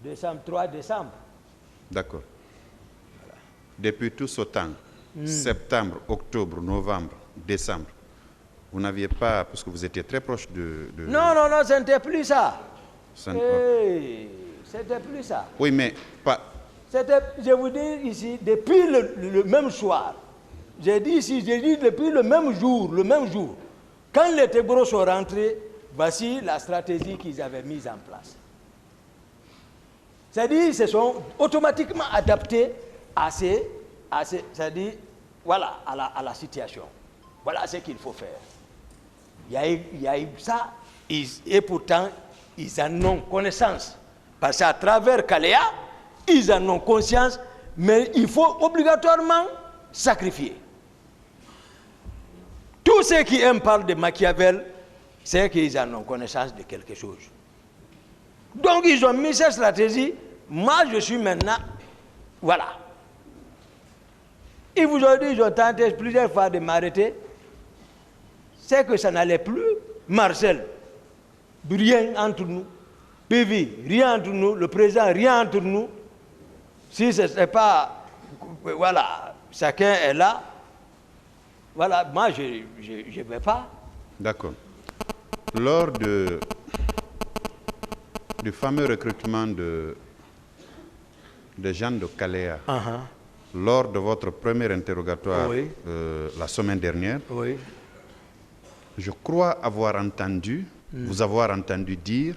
Décembre, 3 décembre. D'accord. Voilà. Depuis tout ce temps, septembre, octobre, novembre, décembre, vous n'aviez pas, parce que vous étiez très proche de... Non, non, non, ce n'était plus ça. Hey, c'était plus ça. Oui, mais pas... Je vous dis ici, depuis le même soir, j'ai dit ici, j'ai dit depuis le même jour, quand les Tégros sont rentrés, voici la stratégie qu'ils avaient mise en place. C'est-à-dire, ils se sont automatiquement adaptés c'est-à-dire, voilà, à la situation. Voilà ce qu'il faut faire. Il y a eu ça, et pourtant, ils en ont connaissance. Parce qu'à travers Kaléa, ils en ont conscience, mais il faut obligatoirement sacrifier. Tous ceux qui aiment parler de Machiavel, c'est qu'ils en ont connaissance de quelque chose. Donc ils ont mis cette stratégie. Moi, je suis maintenant... Voilà. Ils vous ont dit, ils ont tenté plusieurs fois de m'arrêter. C'est que ça n'allait plus. Marcel, rien entre nous. Pivi, rien entre nous. Le président, rien entre nous. Si ce n'est pas... Voilà, chacun est là. Voilà, moi, je ne vais pas. D'accord. Lors du fameux recrutement de Jean de Kaléa, lors de votre premier interrogatoire la semaine dernière, je crois avoir entendu, vous avoir entendu dire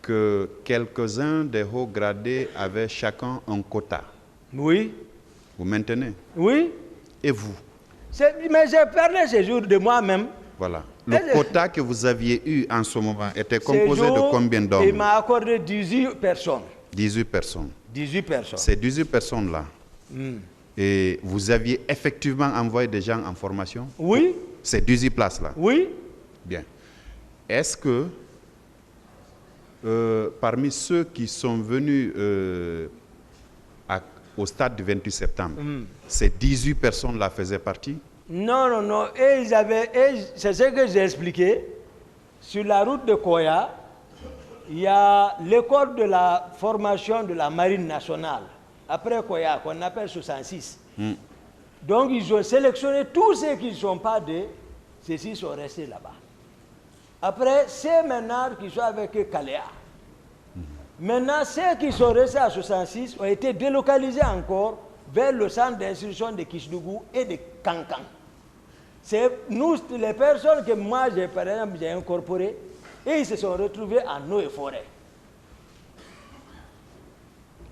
que quelques-uns des hauts gradés avaient chacun un quota. Oui. Vous maintenez? Oui. Et vous? Mais j'ai parlé ce jour de moi-même. Voilà. Le quota que vous aviez eu en ce moment était composé de combien d'hommes? Il m'a accordé 18 personnes. 18 personnes. 18 personnes. Ces 18 personnes-là, et vous aviez effectivement envoyé des gens en formation? Oui. Ces 18 places-là? Oui. Bien. Est-ce que parmi ceux qui sont venus au stade du 28 septembre, ces 18 personnes-là faisaient partie? Non, non, non. Et c'est ce que j'ai expliqué. Sur la route de Koya, il y a l'école de la formation de la marine nationale. Après Koya, qu'on appelle 66. Donc, ils ont sélectionné tous ceux qui ne sont pas de... Ceux-ci sont restés là-bas. Après, c'est maintenant qui sont avec Kaléa. Maintenant, ceux qui sont restés à 66 ont été délocalisés encore vers le centre d'instruction de Kisdougou et de Kankan. C'est nous, les personnes que moi, par exemple, j'ai incorporées, et ils se sont retrouvés en eau et forêt.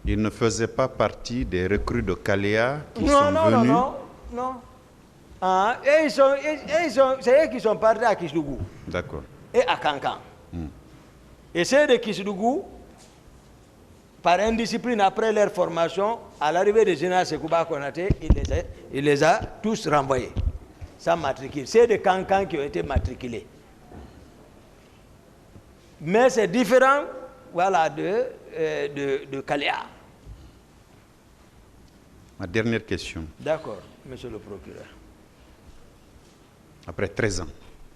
Ils ne faisaient pas partie des recrues de Kaléa qui sont venus? Non. C'est eux qui sont partis à Kisdougou. D'accord. Et à Kankan. Et ceux de Kisdougou, par indiscipline, après leur formation, à l'arrivée de général Sekouba Konaté, il les a tous renvoyés, sans matricule. C'est des Cancans qui ont été matriculés. Mais c'est différent, voilà, de Kaléa. Ma dernière question. D'accord, monsieur le procureur. Après 13 ans,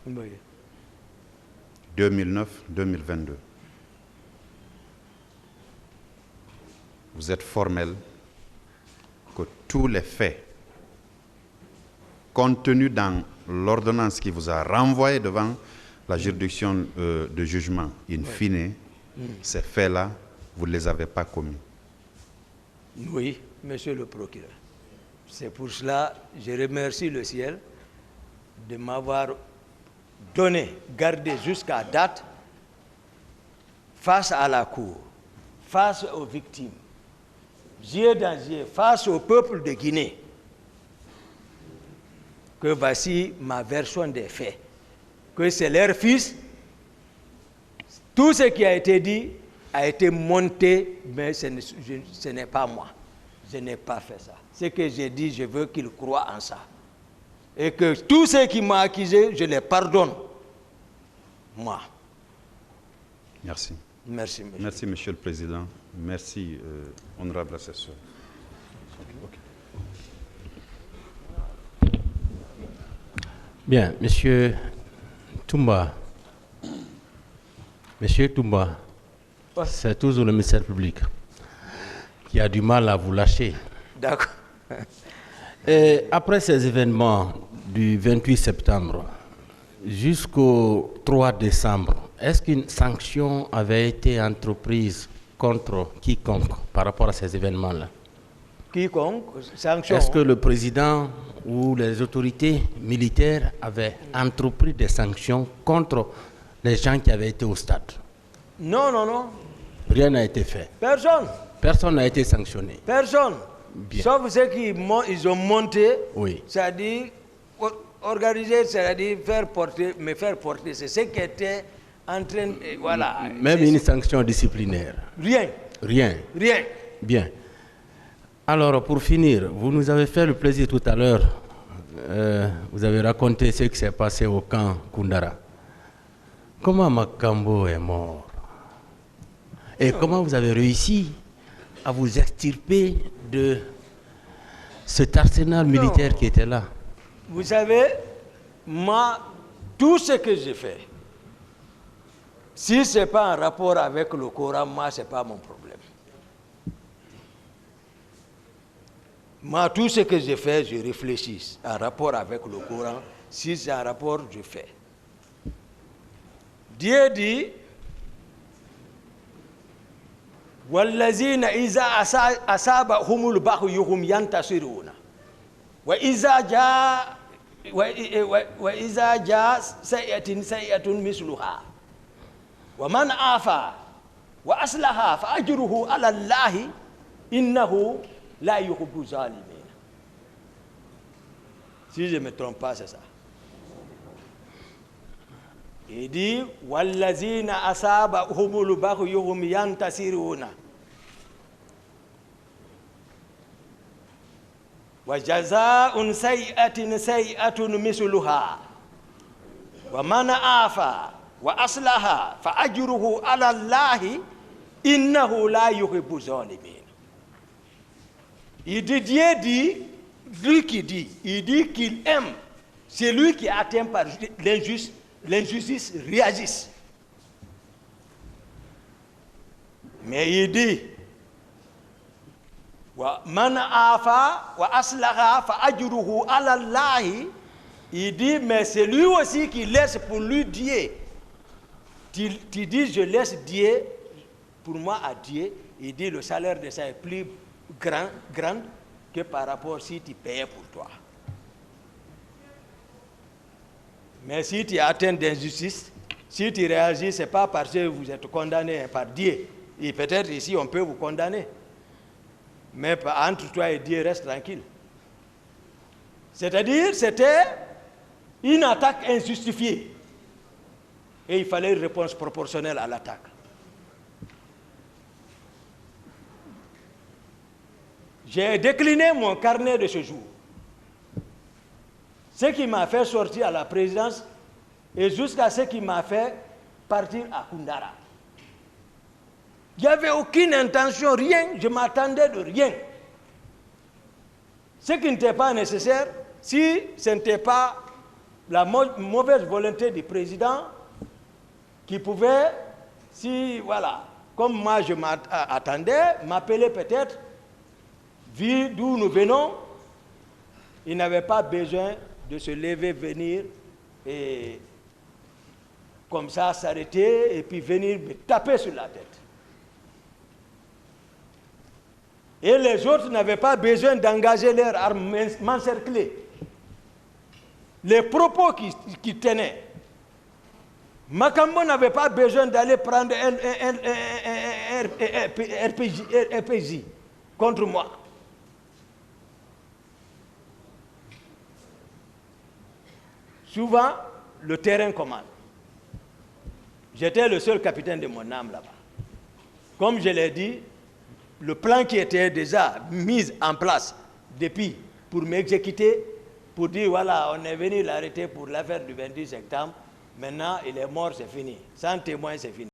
oui. 2009-2022, vous êtes formel que tous les faits contenus dans l'ordonnance qui vous a renvoyé devant la juridiction de jugement, in fine, ces faits-là, vous ne les avez pas commis. Oui, monsieur le procureur. C'est pour cela que je remercie le ciel de m'avoir gardé jusqu'à date face à la cour, face aux victimes, yeux dans yeux, face au peuple de Guinée, que voici ma version des faits, que c'est leur fils. Tout ce qui a été dit a été monté, mais ce n'est pas moi. Je n'ai pas fait ça. Ce que j'ai dit, je veux qu'ils croient en ça. Et que tous ceux qui m'ont accusé, je les pardonne. Moi. Merci. Merci, monsieur. Merci, monsieur le président. Merci, honorable assesseur. Bien, monsieur Toumba. Monsieur Toumba. C'est toujours le ministère public qui a du mal à vous lâcher. D'accord. Et après ces événements du 28 septembre jusqu'au 3 décembre, est-ce qu'une sanction avait été entreprise contre quiconque par rapport à ces événements-là? Quiconque, sanction. Est-ce que le président ou les autorités militaires avaient entrepris des sanctions contre les gens qui avaient été au stade? Non, non, non. Rien n'a été fait. Personne. Personne n'a été sanctionné. Personne. Bien. Sauf ceux qui ils ont monté, Oui. c'est-à-dire organiser, c'est-à-dire faire porter, c'est ce qui était en train, voilà. Même une sanction disciplinaire? Rien. Rien. Rien. Bien. Alors, pour finir, vous nous avez fait le plaisir tout à l'heure, vous avez raconté ce qui s'est passé au camp Koundara. Comment Makambo est mort? Et comment vous avez réussi à vous extirper de cet arsenal militaire qui était là? Vous savez, moi, tout ce que j'ai fait, si ce n'est pas en rapport avec le Coran, moi, ce n'est pas mon problème. Moi, tout ce que j'ai fait, je réfléchis en rapport avec le Coran. Si c'est en rapport, je fais. Dieu dit, وَالَّذِينَ إِذَا أَصَابَهُمُ الْبَغْيُ هُمْ يَنْتَصِرُونَ وَإِذَا جَاءَ سَيِّئَةٌ مِثْلُهَا وَمَنْ عَافَا وَأَصْلَحَ فَأَجْرُهُ عَلَى اللَّهِ إِنَّهُ لَا يُحِبُّ الظَّالِمِينَ. Si je ne me trompe pas, c'est ça. Il dit وَالَّذِينَ أَصَابَهُمُ الْبَغْيُ هُمْ يَنْتَصِرُونَ وَجَزَاءٌ سَيِّئَةٍ سَيِّئَةٌ مِثْلُهَا وَمَنْ عَافَا وَأَصْلَحَ فَأَجْرُهُ عَلَى اللَّهِ إِنَّهُ لَا يُحِبُّ الظَّالِمِينَ. Il dit, Dieu dit, lui qui dit, il dit qu'il aime celui qui est atteint par l'injustice réagisse. Mais il dit, Man afa wa aslaha fa ajruhu ala Allah. Il dit, mais c'est lui aussi qui laisse pour lui Dieu. Tu dis, je laisse Dieu, pour moi à Dieu. Il dit, le salaire de ça est plus grand que par rapport si tu payais pour toi. Mais si tu es atteint d'injustice, si tu réagis, ce n'est pas parce que vous êtes condamné par Dieu. Et peut-être ici, on peut vous condamner. Mais entre toi et Dieu, reste tranquille. C'est-à-dire, c'était une attaque injustifiée. Et il fallait une réponse proportionnelle à l'attaque. J'ai décliné mon carnet de ce jour. Ce qui m'a fait sortir à la présidence et jusqu'à ce qui m'a fait partir à Koundara. Il n'y avait aucune intention, rien, je m'attendais de rien. Ce qui n'était pas nécessaire, si ce n'était pas la mauvaise volonté du président qui pouvait, si voilà, comme moi je m'attendais, m'appeler peut-être, vu d'où nous venons, il n'avait pas besoin de se lever, venir et comme ça s'arrêter et puis venir me taper sur la tête. Et les autres n'avaient pas besoin d'engager leurs armes, m'encercler. Les propos qui tenaient. Makambo n'avait pas besoin d'aller prendre un RPG contre moi. Souvent, le terrain commande. J'étais le seul capitaine de mon âme là-bas. Comme je l'ai dit, le plan qui était déjà mis en place depuis pour m'exécuter, pour dire voilà, on est venu l'arrêter pour l'affaire du 28 septembre, maintenant il est mort, c'est fini. Sans témoin, c'est fini.